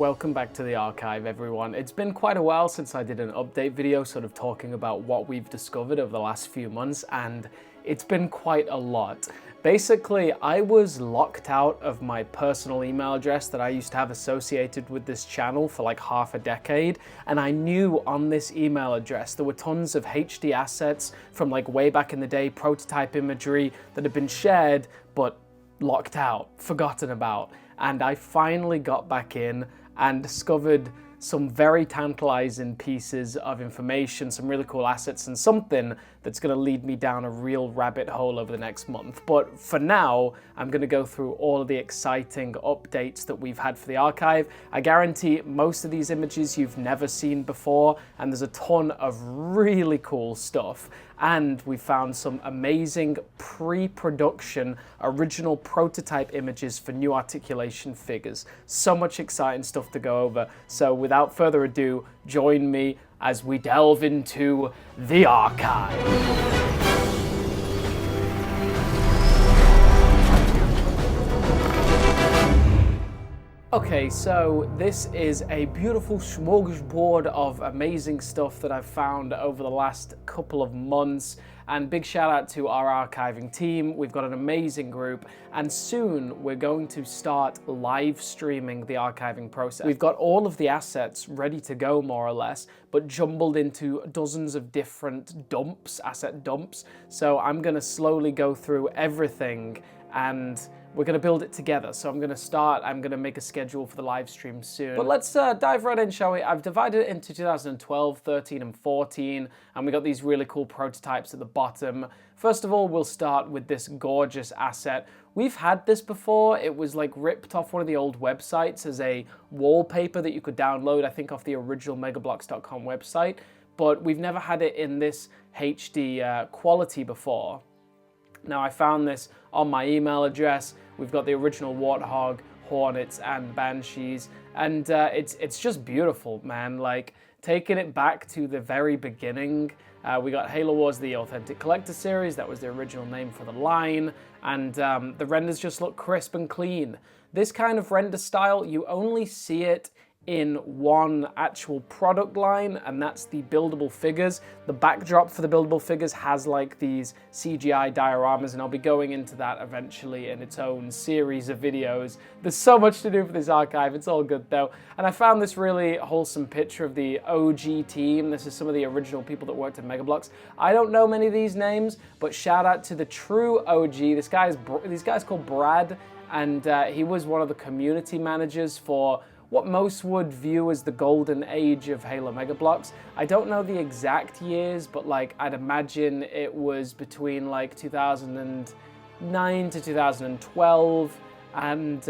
Welcome back to the archive, everyone. It's been quite a while since I did an update video sort of talking about what we've discovered over the last few months, and it's been quite a lot. Basically, I was locked out of my personal email address that I used to have associated with this channel for like half a decade, and I knew on this email address there were tons of HD assets from like way back in the day, prototype imagery that had been shared but locked out, forgotten about. And I finally got back in and discovered some very tantalizing pieces of information, some really cool assets, and something that's going to lead me down a real rabbit hole over the next month. But for now, I'm going to go through all of the exciting updates that we've had for the archive. I guarantee most of these images you've never seen before, and there's a ton of really cool stuff. And we found some amazing pre-production original prototype images for new articulation figures. So much exciting stuff to go over. So without further ado, join me as we delve into the archive. Okay, so this is a beautiful smorgasbord of amazing stuff that I've found over the last couple of months, and big shout out to our archiving team. We've got an amazing group, and soon we're going to start live streaming the archiving process. We've got all of the assets ready to go, more or less, but jumbled into dozens of different dumps, asset dumps. So I'm gonna slowly go through everything and we're going to build it together. So I'm going to make a schedule for the live stream soon. But let's dive right in, shall we? I've divided it into 2012, 13, and 14, and we got these really cool prototypes at the bottom. First of all, we'll start with this gorgeous asset. We've had this before. It was like ripped off one of the old websites as a wallpaper that you could download, I think off the original megabloks.com website, but we've never had it in this HD quality before. Now, I found this on my email address. We've got the original Warthog, Hornets, and Banshees, and it's just beautiful, man. Like, taking it back to the very beginning, we got Halo Wars, the Authentic Collector Series. That was the original name for the line, and the renders just look crisp and clean. This kind of render style, you only see it in one actual product line, and that's the buildable figures. The backdrop for the buildable figures has like these CGI dioramas, and I'll be going into that eventually in its own series of videos. There's so much to do for this archive, it's all good though. And I found this really wholesome picture of the OG team. This is some of the original people that worked at Mega Bloks. I don't know many of these names, but shout out to the true OG. This guy's called Brad, and he was one of the community managers for what most would view as the golden age of Halo Mega Bloks. I don't know the exact years, but like I'd imagine it was between like 2009 to 2012. And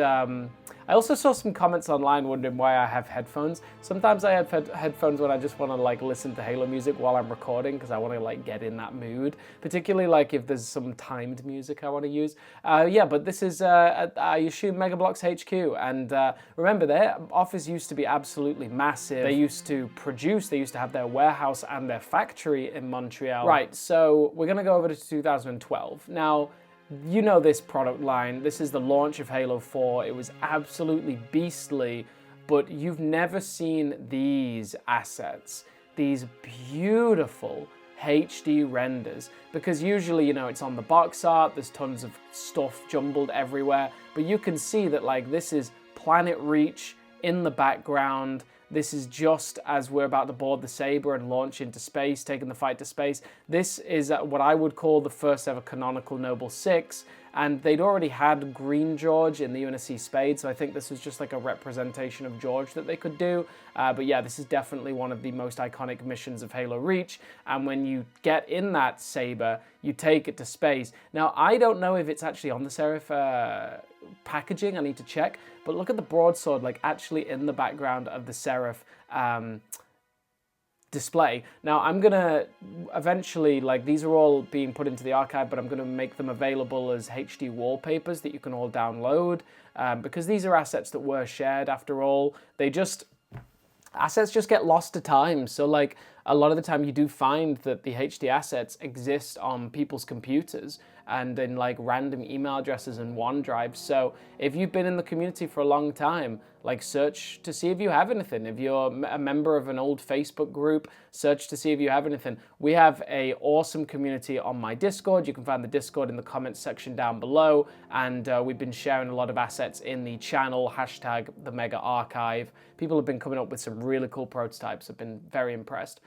I also saw some comments online wondering why I have headphones. Sometimes I have headphones when I just want to like listen to Halo music while I'm recording, because I want to like get in that mood, particularly like if there's some timed music I want to use. Yeah, but this is, I assume, Mega Bloks HQ. And remember, their office used to be absolutely massive. They used to have their warehouse and their factory in Montreal. Right, so we're going to go over to 2012. Now, you know this product line. This is the launch of Halo 4. It was absolutely beastly, but you've never seen these assets, these beautiful HD renders, because usually, you know, it's on the box art, there's tons of stuff jumbled everywhere, but you can see that like this is Planet Reach in the background. This is just as we're about to board the Saber and launch into space, taking the fight to space. This is what I would call the first ever canonical Noble 6, and they'd already had Green George in the UNSC Spade, so I think this was just like a representation of George that they could do. But yeah, this is definitely one of the most iconic missions of Halo Reach, and when you get in that Saber, you take it to space. Now, I don't know if it's actually on the Seraph packaging, I need to check, but look at the broadsword like actually in the background of the Seraph display. Now, I'm gonna eventually, like, these are all being put into the archive, but I'm gonna make them available as HD wallpapers that you can all download, because these are assets that were shared after all. Assets just get lost to time. So like a lot of the time you do find that the HD assets exist on people's computers and in like random email addresses and OneDrive. So if you've been in the community for a long time, like search to see if you have anything. If you're a member of an old Facebook group, search to see if you have anything. We have a awesome community on my Discord. You can find the Discord in the comments section down below. And we've been sharing a lot of assets in the channel, hashtag the Mega Archive. People have been coming up with some really cool prototypes. I've been very impressed.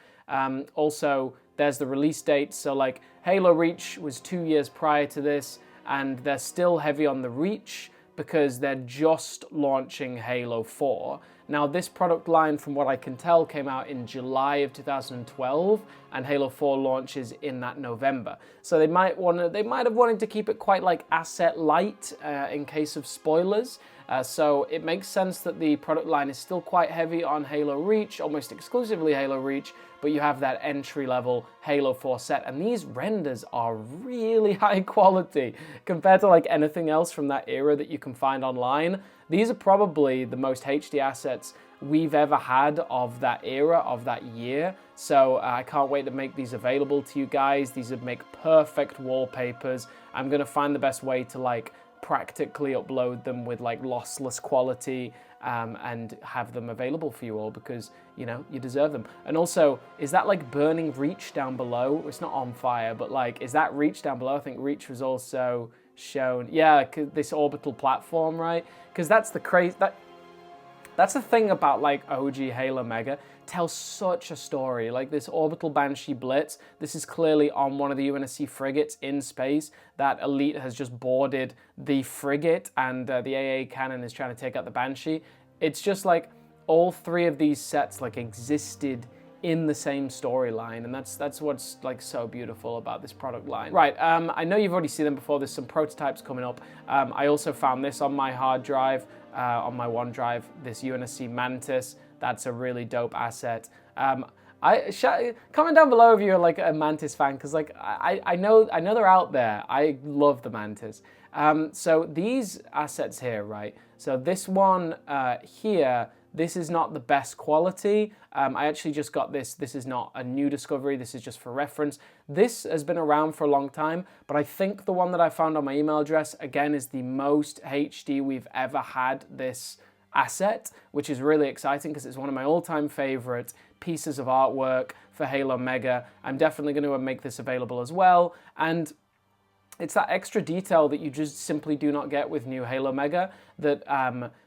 Also, there's the release date. So like Halo Reach was 2 years prior to this, and they're still heavy on the Reach because they're just launching Halo 4. Now this product line, from what I can tell, came out in July of 2012, and Halo 4 launches in that November. So they might have wanted to keep it quite like asset light in case of spoilers. So it makes sense that the product line is still quite heavy on Halo Reach, almost exclusively Halo Reach, but you have that entry-level Halo 4 set, and these renders are really high quality compared to like anything else from that era that you can find online. These are probably the most HD assets we've ever had of that era, of that year. So I can't wait to make these available to you guys. These would make perfect wallpapers. I'm gonna find the best way to like practically upload them with like lossless quality and have them available for you all, because you know you deserve them. And also, is that like burning Reach down below? It's not on fire, but like, is that Reach down below? I think Reach was also shown. Yeah, this orbital platform, right? Because that's the crazy that's the thing about like OG Halo Mega. Tells such a story. Like this orbital Banshee blitz, this is clearly on one of the UNSC frigates in space. That Elite has just boarded the frigate, and the AA cannon is trying to take out the Banshee. It's just like all three of these sets like existed in the same storyline, and that's what's like so beautiful about this product line. Right, I know you've already seen them before. There's some prototypes coming up. I also found this on my hard drive, on my OneDrive, this UNSC Mantis. That's a really dope asset. Comment down below if you're like a Mantis fan, because like I know they're out there. I love the Mantis. So these assets here, right? So this one here, this is not the best quality. I actually just got this. This is not a new discovery. This is just for reference. This has been around for a long time, but I think the one that I found on my email address, again, is the most HD we've ever had this asset, which is really exciting because it's one of my all-time favorite pieces of artwork for Halo Mega. I'm definitely going to make this available as well, and it's that extra detail that you just simply do not get with new Halo Mega, that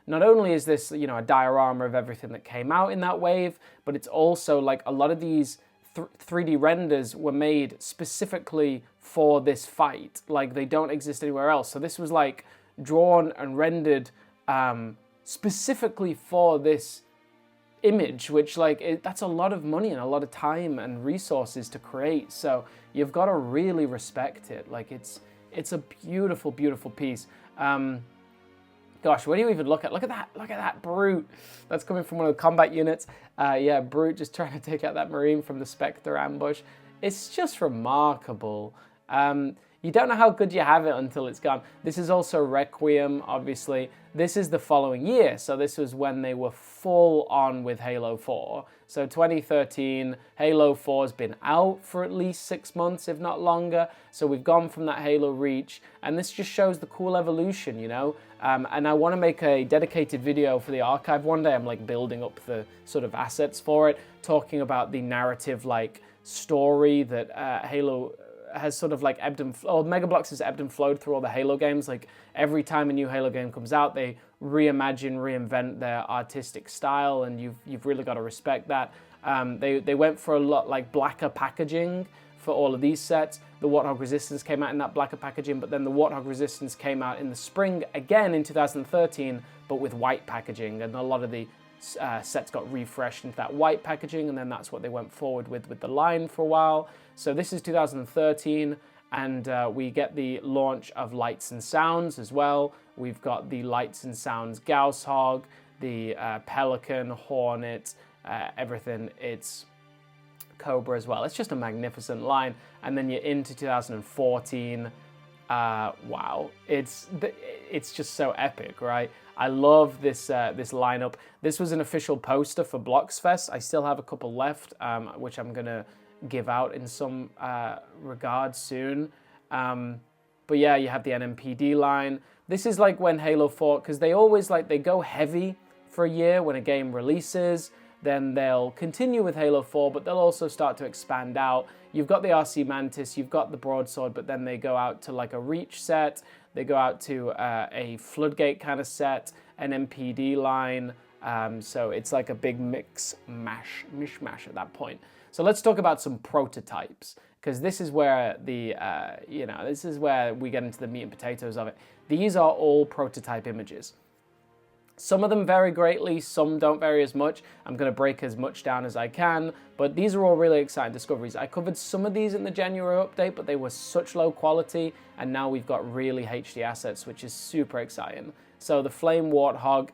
not only is this, you know, a diorama of everything that came out in that wave, but it's also like a lot of these 3D renders were made specifically for this fight. Like they don't exist anywhere else. So this was like drawn and rendered specifically for this image, which like that's a lot of money and a lot of time and resources to create. So you've got to really respect it. Like it's a beautiful, beautiful piece. Gosh, where do you even look at? Look at that Brute. That's coming from one of the combat units. Yeah, Brute just trying to take out that Marine from the Spectre ambush. It's just remarkable. You don't know how good you have it until it's gone. This is also Requiem, obviously. This is the following year, so this was when they were full on with Halo 4. So 2013, Halo 4's been out for at least 6 months, if not longer. So we've gone from that Halo Reach, and this just shows the cool evolution, you know? And I want to make a dedicated video for the archive one day. I'm like building up the sort of assets for it, talking about the narrative like story that Halo has sort of like ebbed and flowed. Mega Bloks has ebbed and flowed through all the Halo games. Like every time a new Halo game comes out, they reimagine, reinvent their artistic style, and you've really got to respect that. They went for a lot like blacker packaging for all of these sets. The Warthog Resistance came out in that blacker packaging, but then the Warthog Resistance came out in the spring again in 2013, but with white packaging, and a lot of the sets got refreshed into that white packaging, and then that's what they went forward with the line for a while. So this is 2013, and we get the launch of Lights and Sounds as well. We've got the Lights and Sounds Gauss Hog, the Pelican, Hornet, everything. It's Cobra as well. It's just a magnificent line. And then you're into 2014. wow, it's just so epic, right? I love this this lineup. This was an official poster for Bloks Fest. I still have a couple left, which I'm gonna give out in some regard soon. But yeah, you have the NMPD line. This is like when Halo 4, because they always they go heavy for a year when a game releases. Then they'll continue with Halo 4, but they'll also start to expand out. You've got the RC Mantis, you've got the Broadsword, but then they go out to like a Reach set, they go out to a Floodgate kind of set, an MPD line. So it's like a big mishmash at that point. So let's talk about some prototypes, because this is where this is where we get into the meat and potatoes of it. These are all prototype images. Some of them vary greatly, some don't vary as much. I'm going to break as much down as I can, but these are all really exciting discoveries. I covered some of these in the January update, but they were such low quality, and now we've got really HD assets, which is super exciting. So the Flame Warthog,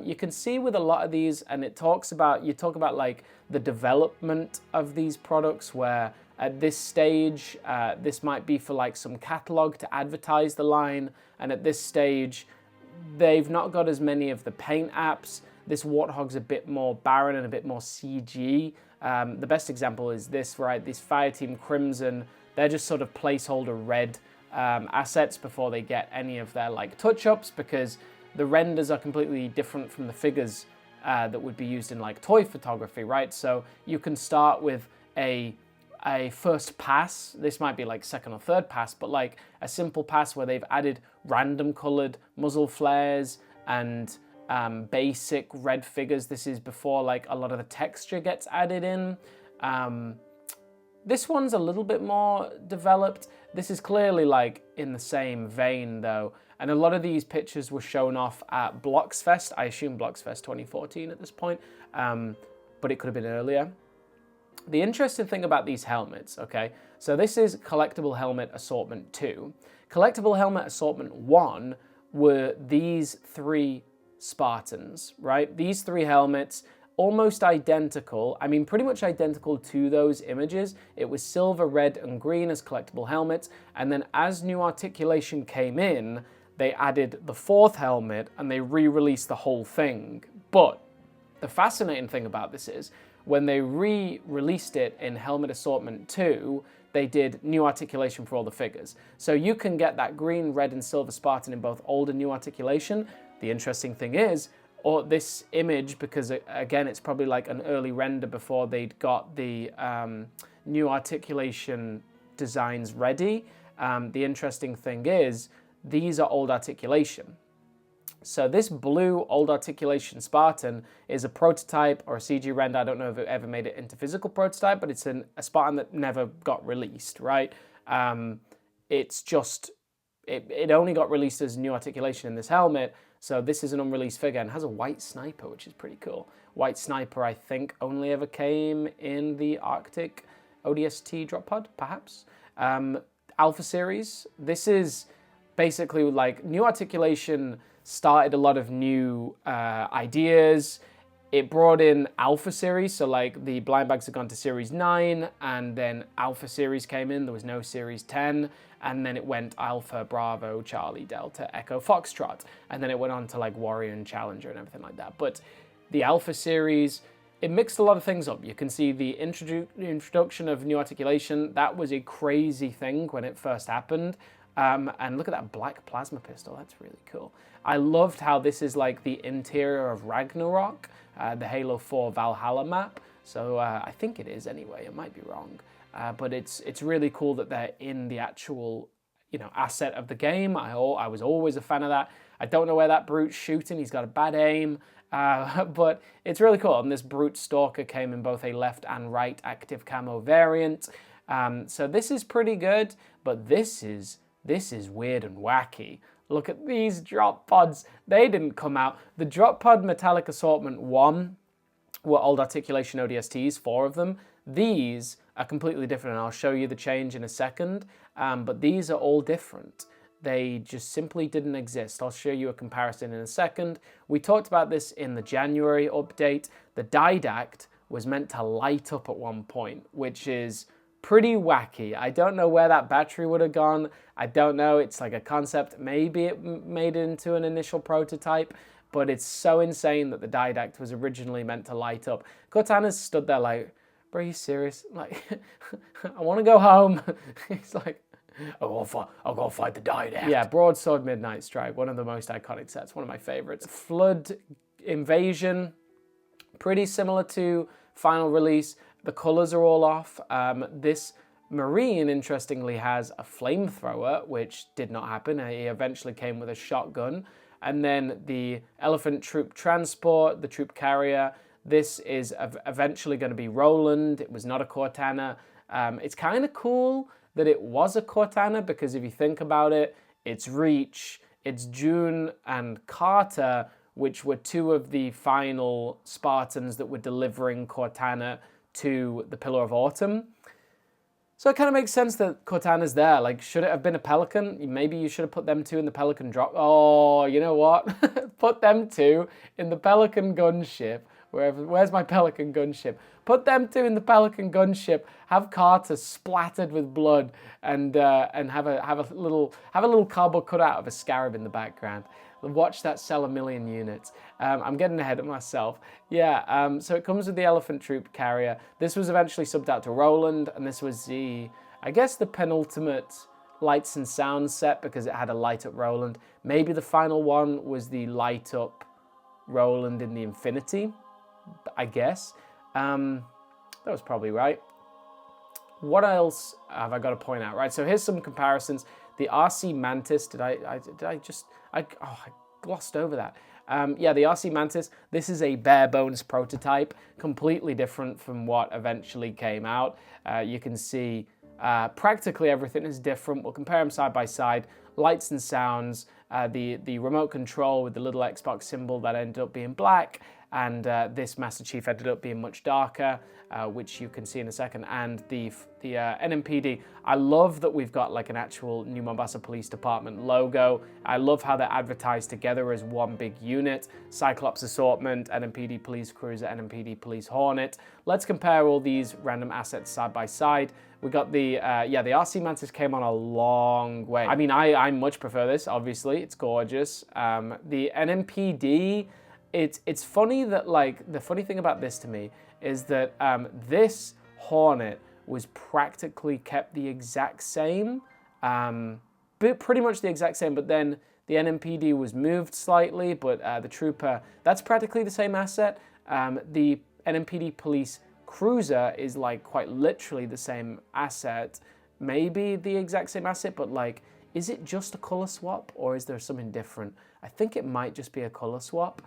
you can see with a lot of these, and you talk about like the development of these products, where at this stage, this might be for like some catalog to advertise the line, and at this stage, they've not got as many of the paint apps. This Warthog's a bit more barren and a bit more CG. The best example is this, right? This Fireteam Crimson, they're just sort of placeholder red assets before they get any of their like touch-ups, because the renders are completely different from the figures that would be used in like toy photography, right? So you can start with a first pass. This might be like second or third pass, but like a simple pass where they've added random colored muzzle flares and basic red figures. This is before like a lot of the texture gets added in. This one's a little bit more developed. This is clearly like in the same vein though. And a lot of these pictures were shown off at Bloks Fest. I assume Bloks Fest 2014 at this point, but it could have been earlier. The interesting thing about these helmets, okay, so this is Collectible Helmet Assortment 2. Collectible Helmet Assortment 1 were these three Spartans, right? These three helmets, almost identical, I mean pretty much identical to those images. It was silver, red, and green as collectible helmets, and then as new articulation came in, they added the fourth helmet and they re-released the whole thing. But the fascinating thing about this is, when they re-released it in Helmet Assortment 2, they did new articulation for all the figures. So you can get that green, red, and silver Spartan in both old and new articulation. The interesting thing is, or this image, because again, it's probably like an early render before they'd got the new articulation designs ready. The interesting thing is, these are old articulation. So this blue old articulation Spartan is a prototype or a CG render. I don't know if it ever made it into physical prototype, but it's a Spartan that never got released, right? It's just, it only got released as new articulation in this helmet. So this is an unreleased figure and has a white sniper, which is pretty cool. White sniper, I think, only ever came in the Arctic ODST drop pod, perhaps. Alpha series, this is basically like new articulation started a lot of new ideas. It brought in Alpha series, so like the blind bags had gone to Series 9, and then Alpha series came in, there was no Series 10, and then it went Alpha, Bravo, Charlie, Delta, Echo, Foxtrot, and then it went on to like Warrior and Challenger and everything like that. But the Alpha series, it mixed a lot of things up. You can see the introduction of new articulation. That was a crazy thing when it first happened. And look at that black plasma pistol, that's really cool. I loved how this is like the interior of Ragnarok, the Halo 4 Valhalla map. So I think it is anyway, it might be wrong. But it's really cool that they're in the actual, asset of the game. I was always a fan of that. I don't know where that Brute's shooting, he's got a bad aim. But it's really cool. And this Brute Stalker came in both a left and right active camo variant. So this is pretty good, but this is weird and wacky. Look at these drop pods. They didn't come out. The drop pod Metallic Assortment 1 were old articulation ODSTs, 4 of them. These are completely different, and I'll show you the change in a second. But these are all different. They just simply didn't exist. I'll show you a comparison in a second. We talked about this in the January update. The Didact was meant to light up at one point, which is pretty wacky. I don't know where that battery would have gone. I don't know. It's like a concept. Maybe it made it into an initial prototype, but it's so insane that the Didact was originally meant to light up. Cortana's stood there like, bro, are you serious? Like, I want to go home. He's like, I'll go fight the Didact. Yeah, Broadsword Midnight Strike, one of the most iconic sets, one of my favorites. Flood Invasion, pretty similar to final release. The colors are all off. This Marine, interestingly, has a flamethrower, which did not happen. He eventually came with a shotgun. And then the Elephant Troop Transport, the Troop Carrier, this is eventually going to be Roland. It was not a Cortana. It's kind of cool that it was a Cortana, because if you think about it, it's Reach, it's June and Carter, which were two of the final Spartans that were delivering Cortana to the Pillar of Autumn. So it kind of makes sense that Cortana's there. Like, should it have been a Pelican? Maybe you should have put them two in the Pelican drop. Oh, you know what? Put them two in the Pelican gunship. Where's my Pelican gunship? Put them two in the Pelican gunship. Have Carter splattered with blood, and have a little cardboard cutout of a scarab in the background. Watch that sell 1 million units. I'm getting ahead of myself. Yeah. So it comes with the Elephant Troop Carrier. This was eventually subbed out to Roland, and this was I guess the penultimate lights and sound set, because it had a light up Roland. Maybe the final one was the light up Roland in the Infinity, I guess. That was probably right. What else have I got to point out? Right, so here's some comparisons. The RC Mantis, I glossed over that. Yeah, the RC Mantis, this is a bare bones prototype, completely different from what eventually came out. You can see practically everything is different. We'll compare them side by side. Lights and sounds, the remote control with the little Xbox symbol that ended up being black, and this Master Chief ended up being much darker, which you can see in a second. And the NMPD, I love that we've got like an actual New Mombasa Police Department logo. I love how they're advertised together as one big unit. Cyclops Assortment, NMPD Police Cruiser, NMPD Police Hornet. Let's compare all these random assets side by side. We got the RC Mantis came on a long way. I mean, I much prefer this, obviously. It's gorgeous. The NMPD, it's funny that, like, the funny thing about this to me is that this Hornet was practically kept the exact same, but pretty much the exact same, but then the NMPD was moved slightly, but the Trooper, that's practically the same asset. The NMPD Police Cruiser is like quite literally the same asset, maybe the exact same asset, but like, is it just a color swap or is there something different? I think it might just be a color swap,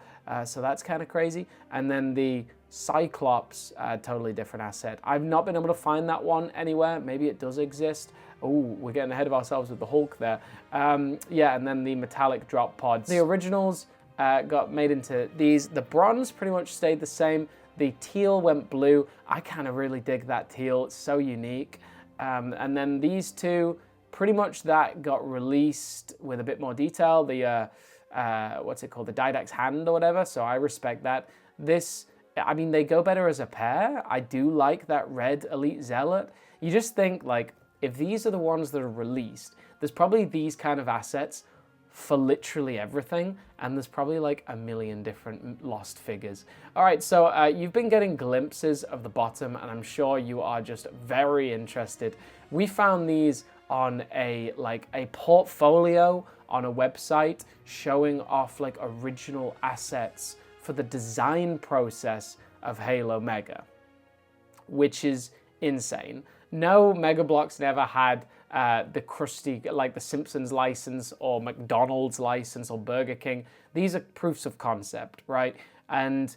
so that's kind of crazy. And then the Cyclops, totally different asset. I've not been able to find that one anywhere. Maybe it does exist. Oh, we're getting ahead of ourselves with the Hulk there. Yeah, and then the metallic drop pods. The originals got made into these. The bronze pretty much stayed the same. The teal went blue. I kind of really dig that teal. It's so unique. And then these two, pretty much that got released with a bit more detail. The, what's it called? The Didact's Hand or whatever. So I respect that. This, I mean, they go better as a pair. I do like that red Elite Zealot. You just think, like, if these are the ones that are released, there's probably these kind of assets for literally everything, and there's probably like 1 million different lost figures. All right, so you've been getting glimpses of the bottom, and I'm sure you are just very interested. We found these on a portfolio on a website showing off like original assets for the design process of Halo Mega, which is insane. No, Mega Bloks never had the crusty, like the Simpsons license or McDonald's license or Burger King. These are proofs of concept, right? And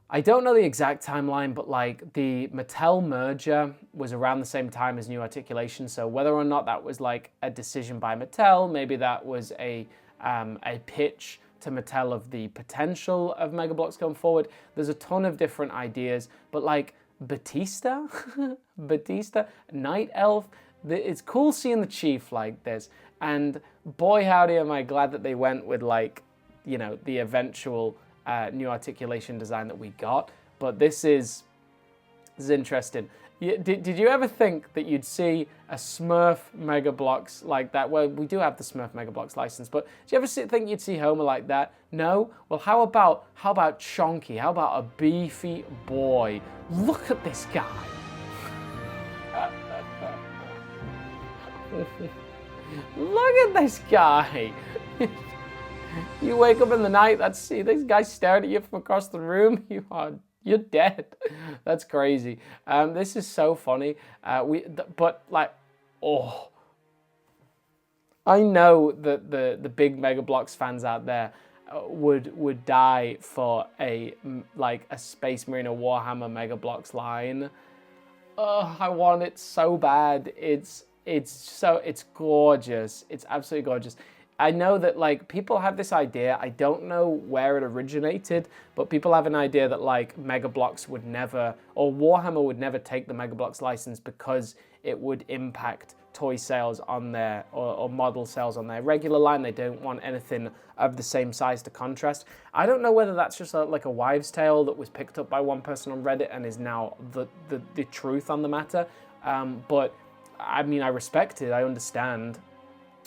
I don't know the exact timeline, but like the Mattel merger was around the same time as New Articulation. So whether or not that was like a decision by Mattel, maybe that was a pitch to Mattel of the potential of Mega Bloks going forward. There's a ton of different ideas, but like Batista, Night Elf. It's cool seeing the Chief like this, and boy howdy am I glad that they went with, like, you know, the eventual New Articulation design that we got. But this is interesting. Did you ever think that you'd see a Smurf Mega Bloks like that? Well, we do have the Smurf Mega Bloks license, but did you ever think you'd see Homer like that? No? Well, how about Chonky? How about a beefy boy? Look at this guy. Look at this guy. You wake up in the night, see this guy staring at you from across the room. You're dead. That's crazy. This is so funny. But like, oh, I know that the big Mega Bloks fans out there would die for a Space Marine or Warhammer Mega Bloks line. Oh, I want it so bad. It's gorgeous. It's absolutely gorgeous. I know that like people have this idea, I don't know where it originated, but people have an idea that like Mega Bloks would never, or Warhammer would never take the Mega Bloks license because it would impact toy sales on their, or model sales on their regular line. They don't want anything of the same size to contrast. I don't know whether that's just like a wives' tale that was picked up by one person on Reddit and is now the truth on the matter. But I mean, I respect it, I understand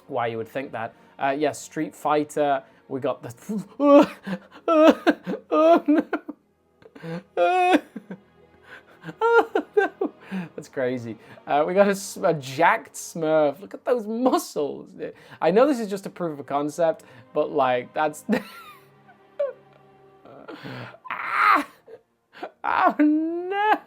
why you would think that. Yes, Street Fighter, we got the... oh no! Oh no! That's crazy. We got a jacked Smurf. Look at those muscles. I know this is just a proof of concept, but like, that's... ah! Oh no!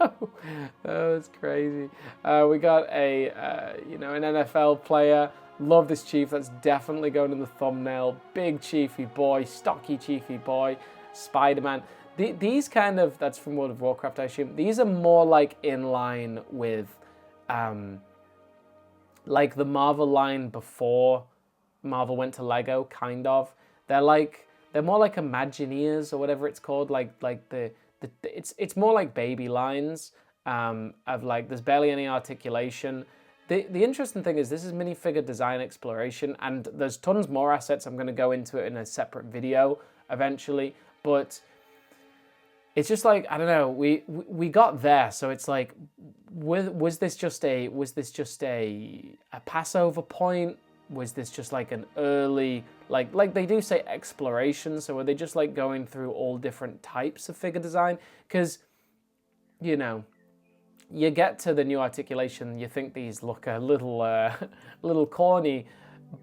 Oh, that's crazy. We got an NFL player. Love this chief. That's definitely going in the thumbnail. Big chiefy boy, stocky chiefy boy, Spider-Man. These kind of, that's from World of Warcraft, I assume. These are more like in line with, like the Marvel line before Marvel went to Lego, kind of. They're more like Imagineers or whatever it's called. It's more like baby lines. Of like, there's barely any articulation. The interesting thing is this is minifigure design exploration, and there's tons more assets. I'm going to go into it in a separate video eventually, but it's just like, I don't know, we got there, so it's like, was this just a Passover point? Was this just like an early, like they do say exploration, so are they just like going through all different types of figure design? Because, you know, you get to the new articulation, you think these look a little corny,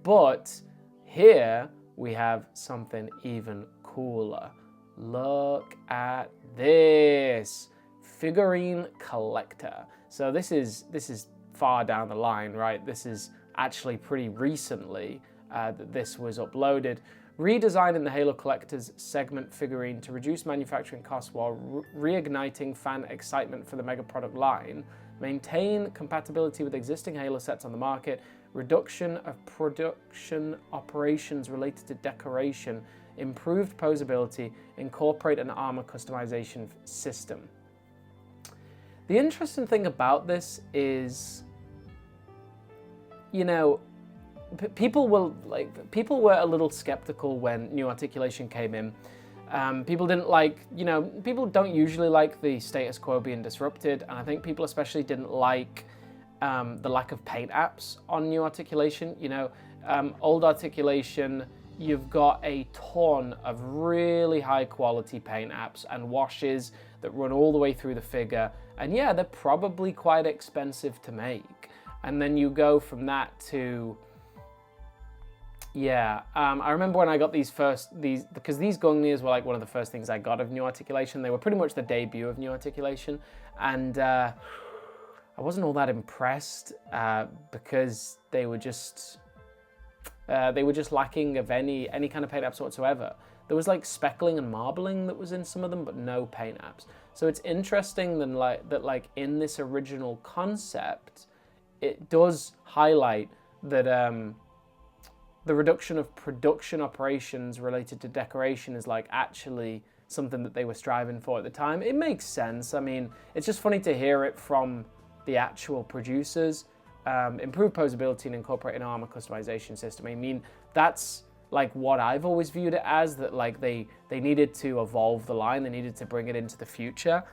but here we have something even cooler. Look at this figurine collector. So this is far down the line, right? This is actually pretty recently that this was uploaded. Redesigning the Halo Collector's segment figurine to reduce manufacturing costs while reigniting fan excitement for the Mega product line, maintain compatibility with existing Halo sets on the market, reduction of production operations related to decoration, improved posability, incorporate an armor customization system. The interesting thing about this is, you know, people were a little skeptical when new articulation came in. People didn't like, people don't usually like the status quo being disrupted, and I think people especially didn't like the lack of paint apps on new articulation. Old articulation, you've got a ton of really high quality paint apps and washes that run all the way through the figure, and yeah, they're probably quite expensive to make. And then you go from that to, yeah, I remember when I got these because these Gungnir's were like one of the first things I got of new articulation. They were pretty much the debut of new articulation, and I wasn't all that impressed because they were just lacking of any kind of paint apps whatsoever. There was like speckling and marbling that was in some of them, but no paint apps. So it's interesting that in this original concept, it does highlight that the reduction of production operations related to decoration is like actually something that they were striving for at the time. It makes sense. I mean, it's just funny to hear it from the actual producers. Improve posability and incorporate an armor customization system. I mean, that's like what I've always viewed it as, that like they needed to evolve the line, they needed to bring it into the future.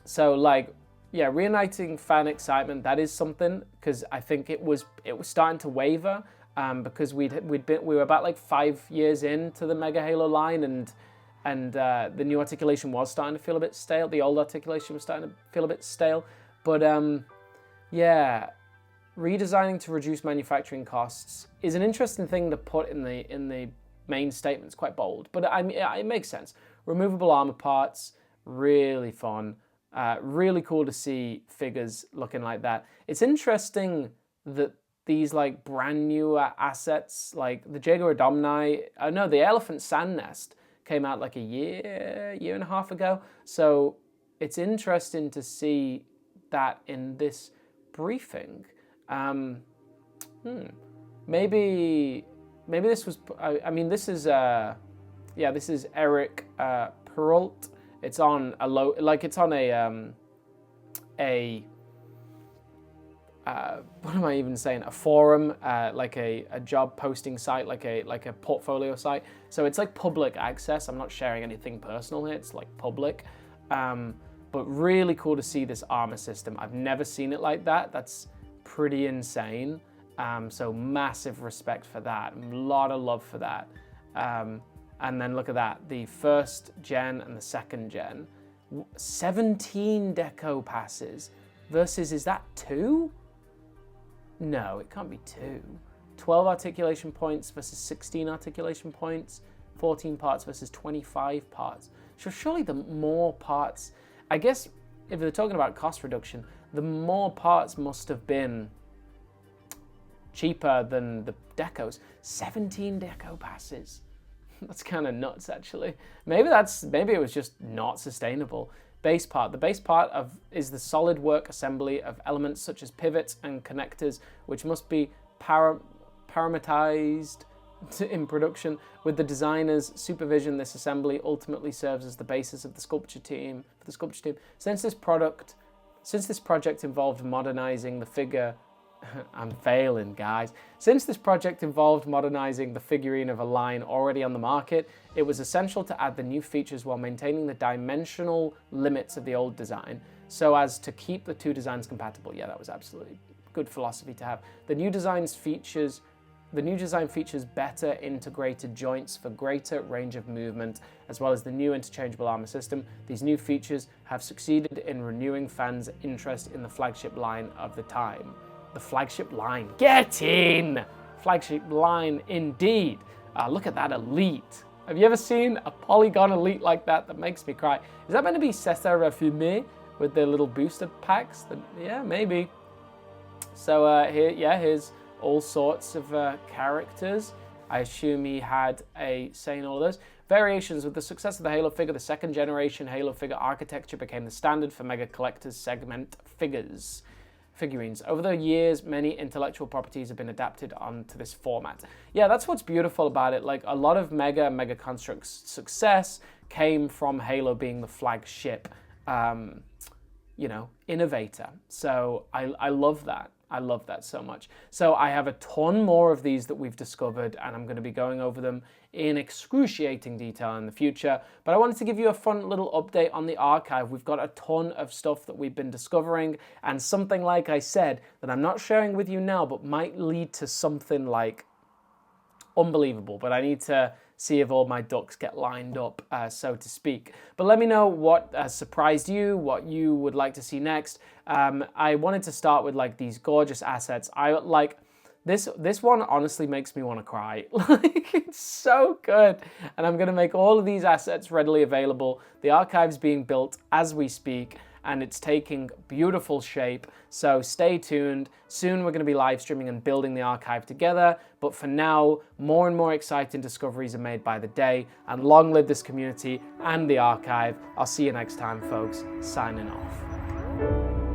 So like, yeah, reuniting fan excitement, that is something, because I think it was starting to waver, because we were about like 5 years into the Mega Halo line, and the new articulation was starting to feel a bit stale. The old articulation was starting to feel a bit stale. But yeah, redesigning to reduce manufacturing costs is an interesting thing to put in the main statement. It's quite bold, but it makes sense. Removable armor parts, really fun. Really cool to see figures looking like that. It's interesting that these like brand new assets, like the Jaeger Adomni, the Elephant Sand Nest came out like a year and a half ago. So it's interesting to see that in this briefing. Maybe this was, I mean, this is Eric Perrault. It's on a what am I even saying? A forum, like a job posting site, like a portfolio site. So it's like public access. I'm not sharing anything personal here. It's like public, but really cool to see this armor system. I've never seen it like that. That's pretty insane. So massive respect for that. A lot of love for that. And then look at that, the first gen and the second gen. 17 deco passes versus, is that 2? No, it can't be 2. 12 articulation points versus 16 articulation points. 14 parts versus 25 parts. So surely the more parts, I guess if they're talking about cost reduction, the more parts must have been cheaper than the decos. 17 deco passes. That's kind of nuts, actually. Maybe it was just not sustainable. Base part. The base part is the solid work assembly of elements such as pivots and connectors, which must be parameterized in production. With the designer's supervision, this assembly ultimately serves as the basis of the sculpture team. Since this project involved modernizing the figure. I'm failing, guys. Since this project involved modernizing the figurine of a line already on the market, it was essential to add the new features while maintaining the dimensional limits of the old design, so as to keep the two designs compatible. Yeah, that was absolutely good philosophy to have. The new design features better integrated joints for greater range of movement, as well as the new interchangeable armor system. These new features have succeeded in renewing fans' interest in the flagship line of the time. The flagship line. Get in! Flagship line, indeed. Look at that elite. Have you ever seen a polygon elite like that? That makes me cry. Is that meant to be César Refumé with their little booster packs? Yeah, maybe. So here's all sorts of characters. I assume he had a say in all of those. Variations. With the success of the Halo figure, the second generation Halo figure architecture became the standard for Mega Collectors segment figurines. Over the years, many intellectual properties have been adapted onto this format. Yeah, that's what's beautiful about it. Like, a lot of Mega Construx success came from Halo being the flagship, innovator. So I love that. I love that so much. So I have a ton more of these that we've discovered, and I'm going to be going over them in excruciating detail in the future. But I wanted to give you a fun little update on the archive. We've got a ton of stuff that we've been discovering, and something, like I said, that I'm not sharing with you now, but might lead to something like unbelievable. But I need to see if all my ducks get lined up, so to speak. But let me know what has surprised you, what you would like to see next. I wanted to start with like these gorgeous assets. I like this one honestly makes me want to cry. Like, it's so good. And I'm gonna make all of these assets readily available. The archive's being built as we speak, and it's taking beautiful shape. So stay tuned. Soon we're going to be live streaming and building the archive together. But for now, more and more exciting discoveries are made by the day. And long live this community and the archive. I'll see you next time, folks. Signing off.